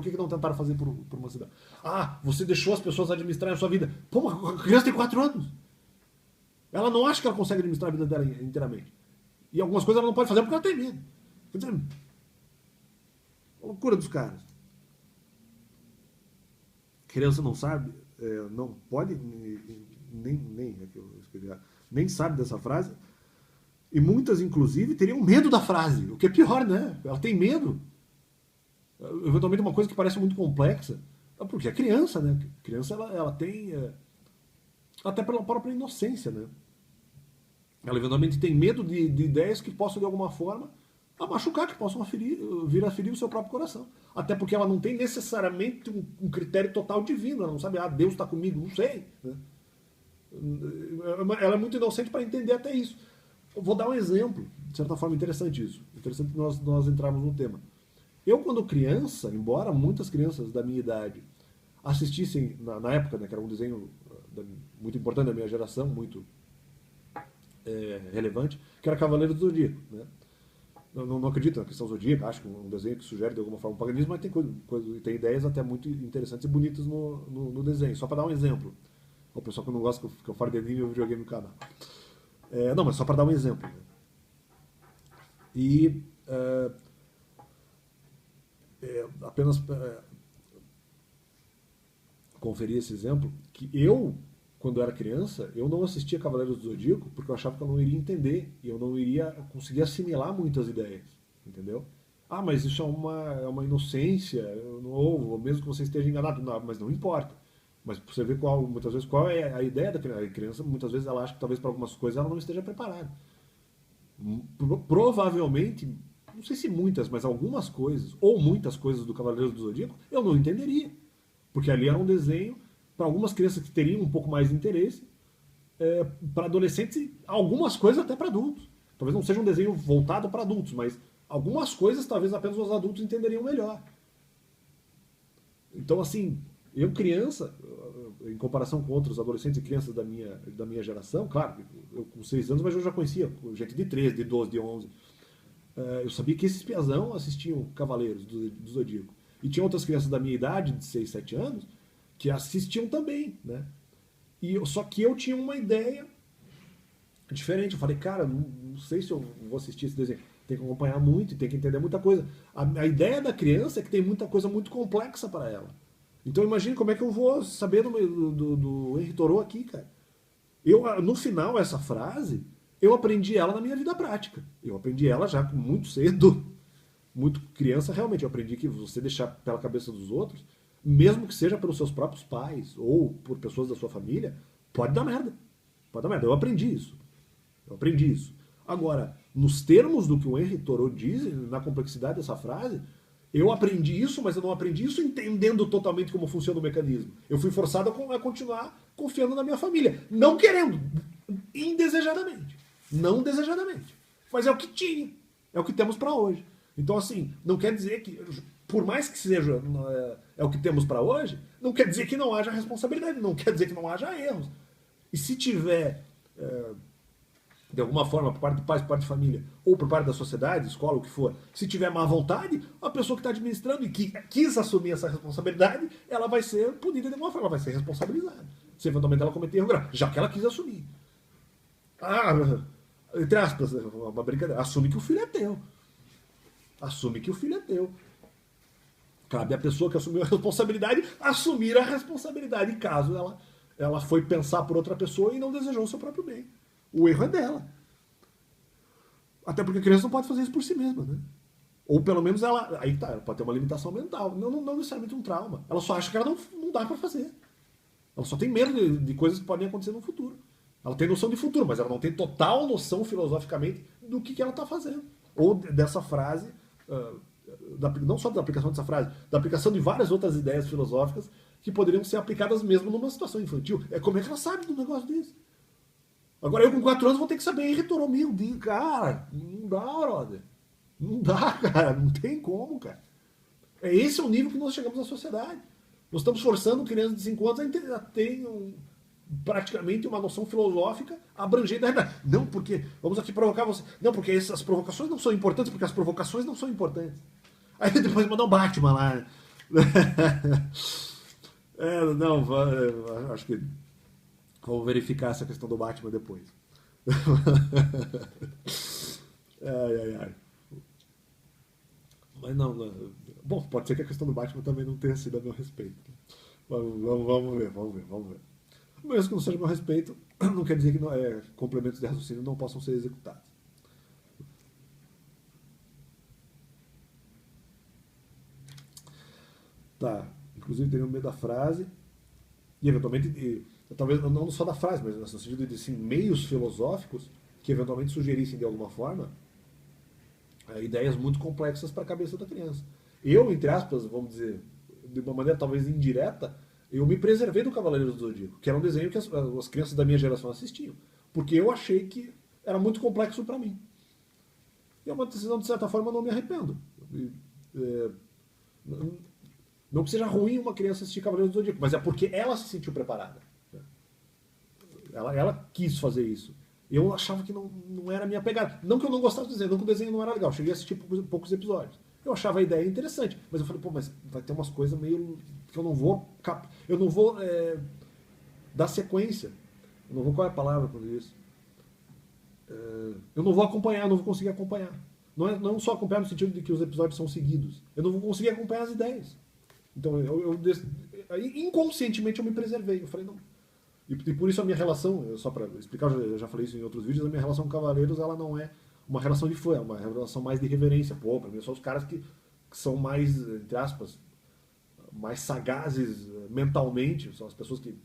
Por que não tentaram fazer por uma cidade? Ah, você deixou as pessoas administrarem a sua vida. Pô, a criança tem 4 anos. Ela não acha que ela consegue administrar a vida dela inteiramente. E algumas coisas ela não pode fazer porque ela tem medo. Quer dizer, a loucura dos caras. Criança não sabe, não pode, nem sabe dessa frase. E muitas, inclusive, teriam medo da frase. O que é pior, né? Ela tem medo. Eventualmente uma coisa que parece muito complexa, porque é criança, né? Criança ela tem até pela própria inocência, né? Ela eventualmente tem medo de ideias que possam de alguma forma machucar, que possam vir a ferir o seu próprio coração. Até porque ela não tem necessariamente um critério total divino, ela não sabe, Deus está comigo, não sei, né? Ela é muito inocente para entender até isso. Eu vou dar um exemplo, de certa forma interessante isso, interessante nós entrarmos no tema. Eu, quando criança, embora muitas crianças da minha idade assistissem, na época, né, que era um desenho muito importante da minha geração, muito relevante, que era Cavaleiro do Zodíaco. Né? Não acredito na questão zodíaca, acho que é um desenho que sugere de alguma forma o paganismo, mas tem ideias até muito interessantes e bonitas no desenho. Só para dar um exemplo. O pessoal que não gosta que eu fale de anime, eu videogame no canal. Não, mas só para dar um exemplo. Né? E apenas conferir esse exemplo, que eu, quando era criança, eu não assistia Cavaleiros do Zodíaco porque eu achava que eu não iria entender e eu não iria conseguir assimilar muitas ideias, entendeu? Ah, mas isso é uma inocência, ou mesmo que você esteja enganado, não, mas não importa. Mas você vê muitas vezes qual é a ideia da criança. A criança, muitas vezes, ela acha que talvez para algumas coisas ela não esteja preparada. Provavelmente, não sei se muitas, mas algumas coisas, ou muitas coisas do Cavaleiros do Zodíaco, eu não entenderia. Porque ali era um desenho para algumas crianças que teriam um pouco mais de interesse, para adolescentes e algumas coisas até para adultos. Talvez não seja um desenho voltado para adultos, mas algumas coisas talvez apenas os adultos entenderiam melhor. Então, assim, eu criança, em comparação com outros adolescentes e crianças da minha geração, claro, eu com 6 anos, mas eu já conhecia gente de 13, de 12, de 11. Eu sabia que esses piazão assistiam Cavaleiros do Zodíaco. E tinha outras crianças da minha idade, de 6, 7 anos, que assistiam também, né? Só que eu tinha uma ideia diferente. Eu falei, cara, não sei se eu vou assistir esse desenho. Tem que acompanhar muito, tem que entender muita coisa. A ideia da criança é que tem muita coisa muito complexa para ela. Então imagine como é que eu vou saber do Henri Thoreau aqui, cara. No final, essa frase, eu aprendi ela na minha vida prática. Eu aprendi ela já muito cedo, muito criança, realmente. Eu aprendi que você deixar pela cabeça dos outros, mesmo que seja pelos seus próprios pais ou por pessoas da sua família, pode dar merda. Pode dar merda. Eu aprendi isso. Agora, nos termos do que o Henri Thoreau diz, na complexidade dessa frase, eu aprendi isso, mas eu não aprendi isso entendendo totalmente como funciona o mecanismo. Eu fui forçado a continuar confiando na minha família. Não querendo. Indesejadamente. Não desejadamente. Mas é o que tinha. É o que temos para hoje. Então, assim, não quer dizer que, por mais que seja é o que temos para hoje, não quer dizer que não haja responsabilidade, não quer dizer que não haja erros. E se tiver, de alguma forma, por parte de pais, por parte de família, ou por parte da sociedade, escola, o que for, se tiver má vontade, a pessoa que está administrando e que quis assumir essa responsabilidade, ela vai ser punida de alguma forma, ela vai ser responsabilizada. Se eventualmente ela cometer erro grave, já que ela quis assumir. Entre aspas, uma brincadeira, assume que o filho é teu. Assume que o filho é teu. Cabe à pessoa que assumiu a responsabilidade assumir a responsabilidade, caso ela foi pensar por outra pessoa e não desejou o seu próprio bem. O erro é dela. Até porque a criança não pode fazer isso por si mesma, né? Ou pelo menos ela pode ter uma limitação mental, não necessariamente um trauma. Ela só acha que ela não dá para fazer. Ela só tem medo de coisas que podem acontecer no futuro. Ela tem noção de futuro, mas ela não tem total noção filosoficamente do que ela está fazendo. Ou dessa frase, não só da aplicação dessa frase, da aplicação de várias outras ideias filosóficas que poderiam ser aplicadas mesmo numa situação infantil. Como é que ela sabe de um negócio desse? Agora eu com 4 anos vou ter que saber Henri Thoreau, meu Deus, cara, não dá, brother. Não dá, cara, não tem como, cara. Esse é o nível que nós chegamos na sociedade. Nós estamos forçando crianças de 5 anos a ter praticamente uma noção filosófica abrangente da realidade. Não, porque vamos aqui provocar você. Não, porque essas provocações não são importantes, porque as provocações não são importantes. Aí depois mandar um Batman lá. Não, acho que vamos verificar essa questão do Batman depois. Ai, ai, ai. Mas não. Bom, pode ser que a questão do Batman também não tenha sido a meu respeito. Vamos ver, vamos ver, vamos ver. Mesmo que não seja a meu respeito, não quer dizer que complementos de raciocínio não possam ser executados. Tá. Inclusive teria um meio da frase. E eventualmente, talvez não só da frase, mas no sentido de assim, meios filosóficos que eventualmente sugerissem de alguma forma ideias muito complexas para a cabeça da criança. Eu, entre aspas, vamos dizer, de uma maneira talvez indireta, eu me preservei do Cavaleiro do Zodíaco, que era um desenho que as crianças da minha geração assistiam, porque eu achei que era muito complexo para mim. E é uma decisão, de certa forma, eu não me arrependo. É, não que seja ruim uma criança assistir Cavaleiro do Zodíaco, mas é porque ela se sentiu preparada. Ela quis fazer isso. Eu achava que não era a minha pegada. Não que eu não gostasse do desenho, não que o desenho não era legal. Eu cheguei a assistir poucos episódios. Eu achava a ideia interessante, mas eu falei, pô, mas vai ter umas coisas meio que eu não vou dar sequência. Eu não vou, qual é a palavra para isso? Eu não vou acompanhar, não vou conseguir acompanhar. Não só acompanhar no sentido de que os episódios são seguidos. Eu não vou conseguir acompanhar as ideias. Então, inconscientemente eu me preservei. Eu falei, não. E por isso a minha relação, só para explicar, eu já falei isso em outros vídeos, a minha relação com Cavaleiros, ela não é uma relação de fã, é uma relação mais de reverência. Pô, pra mim são os caras que são mais, entre aspas, mais sagazes mentalmente, são as pessoas que,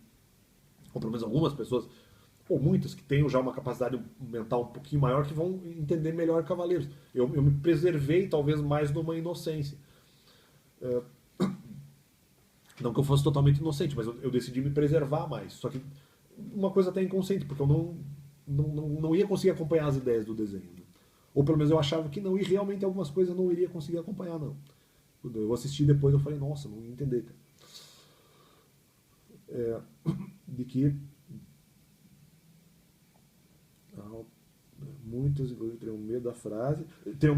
ou pelo menos algumas pessoas, ou muitas, que tenham já uma capacidade mental um pouquinho maior, que vão entender melhor Cavaleiros. Eu me preservei talvez mais numa inocência. Não que eu fosse totalmente inocente, mas eu decidi me preservar mais. Só que uma coisa até inconsciente, porque eu não ia conseguir acompanhar as ideias do desenho. Né? Ou pelo menos eu achava que não, e realmente algumas coisas eu não iria conseguir acompanhar, não. Eu assisti depois eu falei, nossa, não ia entender, cara. De que muitos, inclusive, teriam medo da frase. Teriam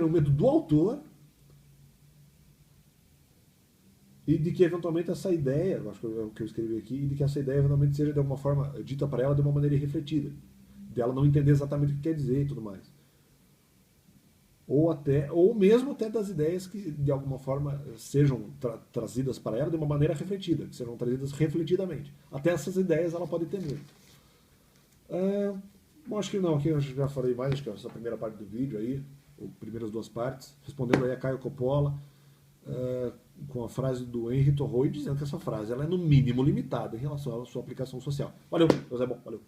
medo do autor. E de que eventualmente essa ideia, acho que é o que eu escrevi aqui, e de que essa ideia eventualmente seja de alguma forma dita para ela de uma maneira irrefletida. Dela não entender exatamente o que quer dizer e tudo mais. Ou mesmo até das ideias que de alguma forma sejam trazidas para ela de uma maneira refletida, que sejam trazidas refletidamente. Até essas ideias ela pode ter medo. Bom, acho que não, aqui eu já falei mais, acho que é essa primeira parte do vídeo aí, ou primeiras duas partes, respondendo aí a Caio Coppola, com a frase do Henry Thoreau, dizendo que essa frase ela é no mínimo limitada em relação à sua aplicação social. Valeu, José Bom, valeu.